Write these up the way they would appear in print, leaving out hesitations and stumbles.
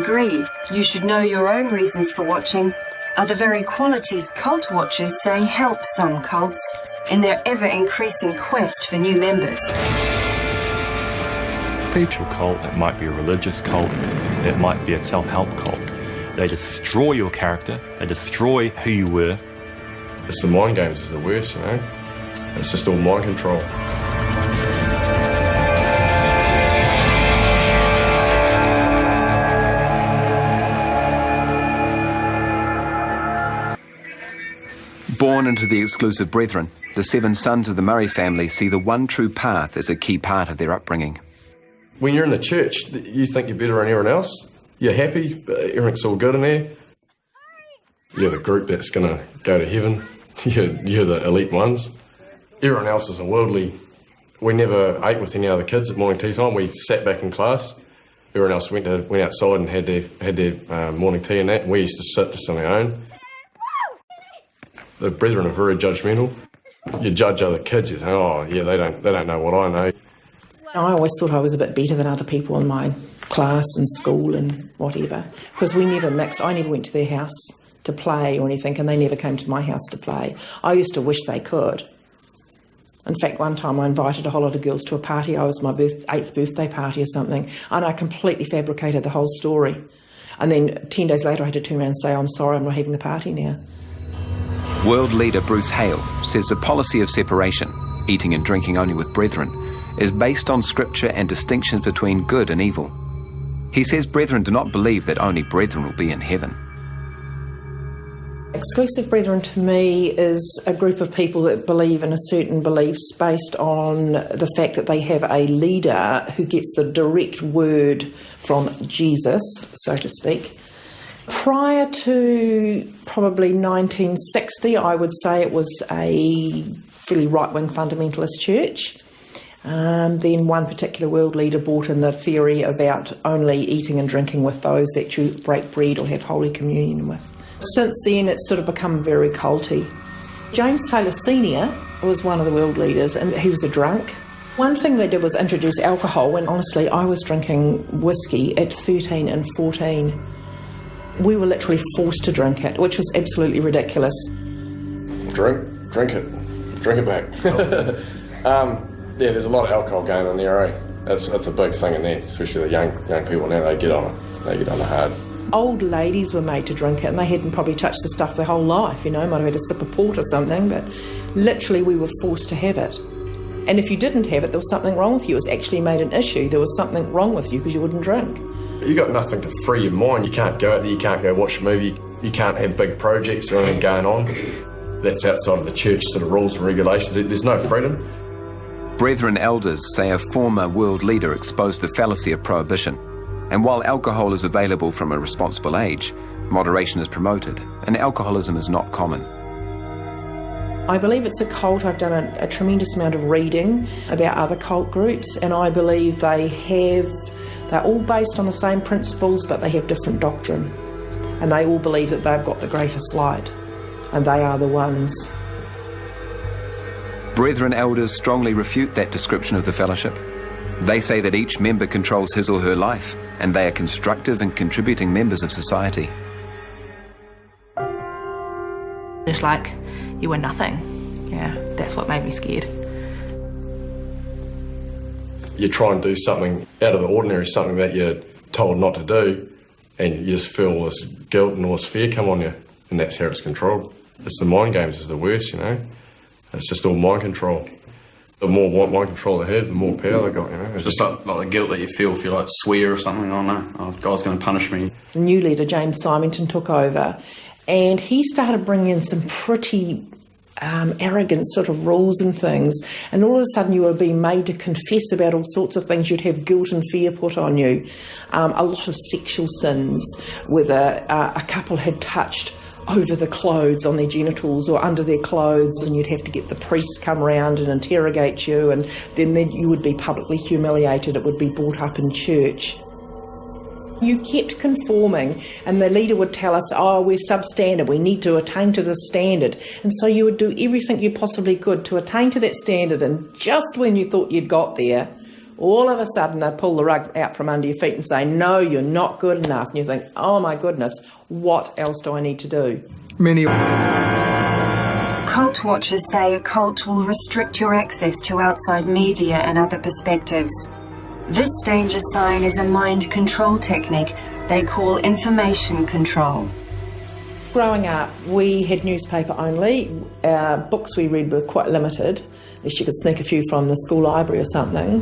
Agree, you should know your own reasons for watching are the very qualities cult watchers say help some cults in their ever-increasing quest for new members. Spiritual cult, it might be a religious cult, it might be a self-help cult. They destroy your character, they destroy who you were. It's the mind games is the worst, you know. It's just all mind control. Born into the exclusive brethren, the 7 sons of the Murray family see the one true path as a key part of their upbringing. When you're in the church, you think you're better than everyone else. You're happy, everything's all good in there. You're the group that's going to go to heaven. You're the elite ones. Everyone else is a worldly. We never ate with any other kids at morning tea time. We sat back in class. Everyone else went outside and had their morning tea and that. And we used to sit just on our own. The brethren are very judgmental. You judge other kids, you think, oh yeah, they don't know what I know. I always thought I was a bit better than other people in my class and school and whatever, because we never mixed. I never went to their house to play or anything, and they never came to my house to play. I used to wish they could. In fact, one time I invited a whole lot of girls to a party. I was my 8th birthday party or something, and I completely fabricated the whole story. And then 10 days later I had to turn around and say, I'm sorry, I'm not having the party now. World leader Bruce Hale says the policy of separation, eating and drinking only with brethren, is based on scripture and distinctions between good and evil. He says brethren do not believe that only brethren will be in heaven. Exclusive brethren to me is a group of people that believe in a certain beliefs based on the fact that they have a leader who gets the direct word from Jesus, so to speak. Prior to probably 1960, I would say it was a fairly right-wing fundamentalist church. Then one particular world leader brought in the theory about only eating and drinking with those that you break bread or have Holy Communion with. Since then, it's sort of become very culty. James Taylor Sr. was one of the world leaders, and he was a drunk. One thing they did was introduce alcohol, when honestly I was drinking whiskey at 13 and 14. We were literally forced to drink it, which was absolutely ridiculous. Drink it back. Yeah, there's a lot of alcohol going on there, eh? That's a big thing in there, especially the young people now. They get on it. They get on it hard. Old ladies were made to drink it, and they hadn't probably touched the stuff their whole life, you know, might have had a sip of port or something, but literally we were forced to have it. And if you didn't have it, there was something wrong with you. It was actually made an issue. There was something wrong with you because you wouldn't drink. You got nothing to free your mind. You can't go out there, you can't go watch a movie, you can't have big projects or anything going on. That's outside of the church sort of rules and regulations. There's no freedom. Brethren elders say a former world leader exposed the fallacy of prohibition. And while alcohol is available from a responsible age, moderation is promoted, and alcoholism is not common. I believe it's a cult. I've done a tremendous amount of reading about other cult groups, and I believe they're all based on the same principles, but they have different doctrine. And they all believe that they've got the greatest light, and they are the ones. Brethren elders strongly refute that description of the fellowship. They say that each member controls his or her life, and they are constructive and contributing members of society. It's like you were nothing. Yeah, that's what made me scared. You try and do something out of the ordinary, something that you're told not to do, and you just feel all this guilt and all this fear come on you, and that's how it's controlled. It's the mind games is the worst, you know. It's just all mind control. The more mind control they have, the more power they got, you know. It's just like the guilt that you feel if you like swear or something. Oh no, God's going to punish me. The new leader, James Symington, took over, and he started bringing in some pretty arrogant sort of rules and things, and all of a sudden you were being made to confess about all sorts of things. You'd have guilt and fear put on you. A lot of sexual sins, whether a couple had touched over the clothes on their genitals or under their clothes, and you'd have to get the priest come around and interrogate you, and then you would be publicly humiliated. It would be brought up in church. You kept conforming, and the leader would tell us, oh, we're substandard, we need to attain to this standard. And so you would do everything you possibly could to attain to that standard, and just when you thought you'd got there, all of a sudden they pull the rug out from under your feet and say, no, you're not good enough. And you think, oh my goodness, what else do I need to do? Many Cult watchers say a cult will restrict your access to outside media and other perspectives. This danger sign is a mind control technique they call information control. Growing up, we had newspaper only. Books we read were quite limited, unless you could sneak a few from the school library or something.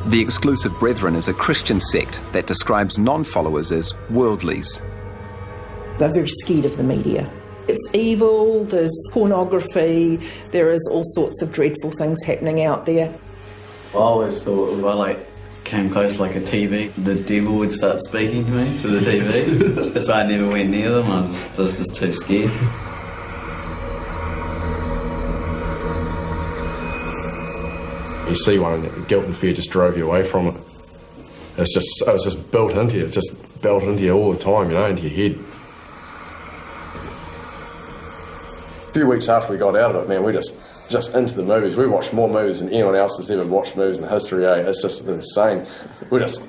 The Exclusive Brethren is a Christian sect that describes non-followers as worldlies. They're very scared of the media. It's evil, there's pornography, there is all sorts of dreadful things happening out there. I always thought if I came close like a TV, the devil would start speaking to me through the TV. That's why I never went near them. I was just too scared. You see one and guilt and fear just drove you away from it. It was just built into you. It's just built into you all the time, into your head. A few weeks after we got out of it, man, we just into the movies. We watched more movies than anyone else has ever watched movies in history, eh? It's just insane. We're just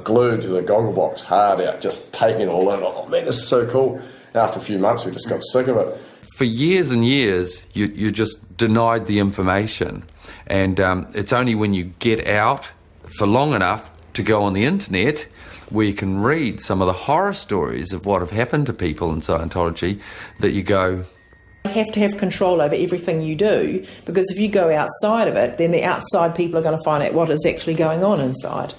glued to the goggle box, hard out, just taking it all in. Oh man, this is so cool. And after a few months, we just got sick of it. For years and years, you just denied the information. And it's only when you get out for long enough to go on the internet where you can read some of the horror stories of what have happened to people in Scientology that you go... You have to have control over everything you do, because if you go outside of it, then the outside people are going to find out what is actually going on inside.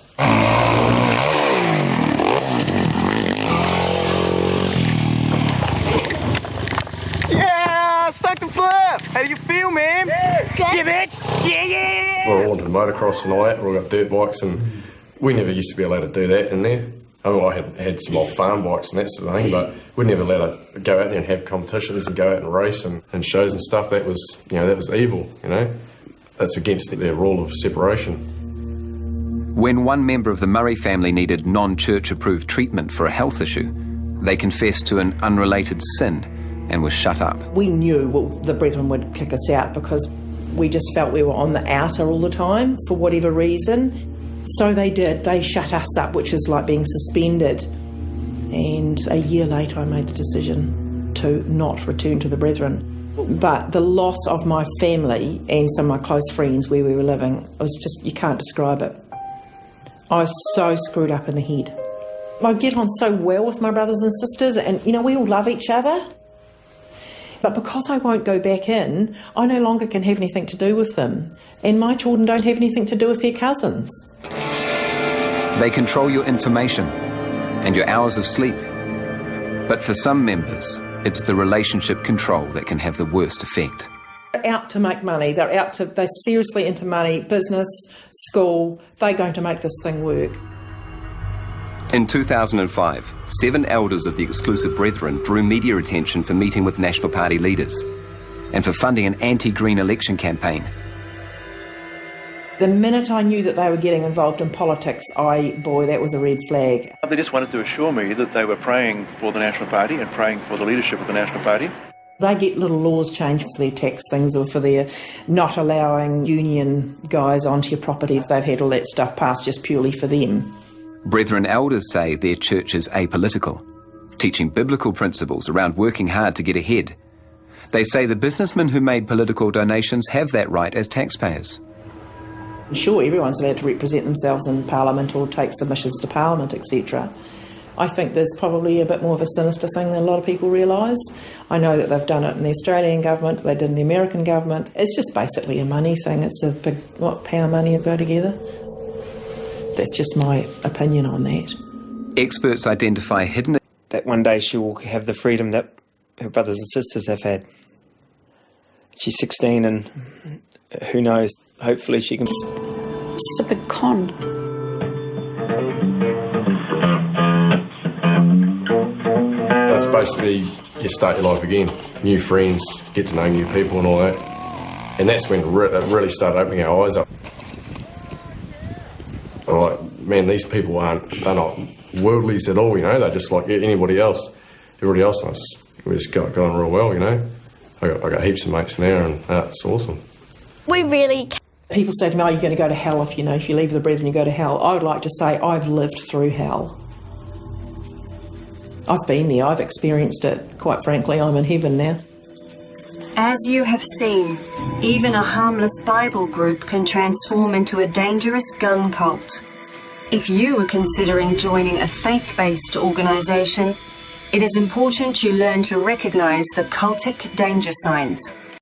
Yeah, stuck the flip. How do you feel, man? Yeah, bitch. Yeah. We're all into motocross and all that. We've all got dirt bikes, and we never used to be allowed to do that in there. I mean, I had some old farm bikes and that sort of thing, but we're never allowed to go out there and have competitions and go out and race and shows and stuff. That was, that was evil, That's against their rule of separation. When one member of the Murray family needed non-church approved treatment for a health issue, they confessed to an unrelated sin and were shut up. We knew the Brethren would kick us out because we just felt we were on the outer all the time for whatever reason. So they did. They shut us up, which is like being suspended. And a year later, I made the decision to not return to the Brethren. But the loss of my family and some of my close friends where we were living, it was just, you can't describe it. I was so screwed up in the head. I get on so well with my brothers and sisters, and, we all love each other. But because I won't go back in, I no longer can have anything to do with them. And my children don't have anything to do with their cousins. They control your information and your hours of sleep. But for some members, it's the relationship control that can have the worst effect. They're out to make money. They're seriously into money, business, school. They're going to make this thing work. In 2005, 7 elders of the Exclusive Brethren drew media attention for meeting with National Party leaders and for funding an anti-Green election campaign. The minute I knew that they were getting involved in politics, that was a red flag. They just wanted to assure me that they were praying for the National Party and praying for the leadership of the National Party. They get little laws changed for their tax things or for their not allowing union guys onto your property. They've had all that stuff passed just purely for them. Brethren elders say their church is apolitical, teaching biblical principles around working hard to get ahead. They say the businessmen who made political donations have that right as taxpayers. Sure, everyone's allowed to represent themselves in Parliament or take submissions to Parliament, etc. I think there's probably a bit more of a sinister thing than a lot of people realise. I know that they've done it in the Australian government, they did in the American government. It's just basically a money thing. It's a big, power money go together. That's just my opinion on that. Experts identify hidden... That one day she will have the freedom that her brothers and sisters have had. She's 16 and who knows, hopefully she can... It's a big con. That's basically you start your life again. New friends, get to know new people and all that. And that's when it really started opening our eyes up. I'm like, man, these people they're not worldlies at all, they're just like anybody else. Everybody else, we just got on real well, I got heaps of mates now, and that's awesome. We really People say to me, oh, you're going to go to hell if you leave the Brethren, you go to hell. I would like to say I've lived through hell. I've been there, I've experienced it. Quite frankly, I'm in heaven now. As you have seen, even a harmless Bible group can transform into a dangerous gun cult. If you are considering joining a faith-based organization, it is important you learn to recognize the cultic danger signs.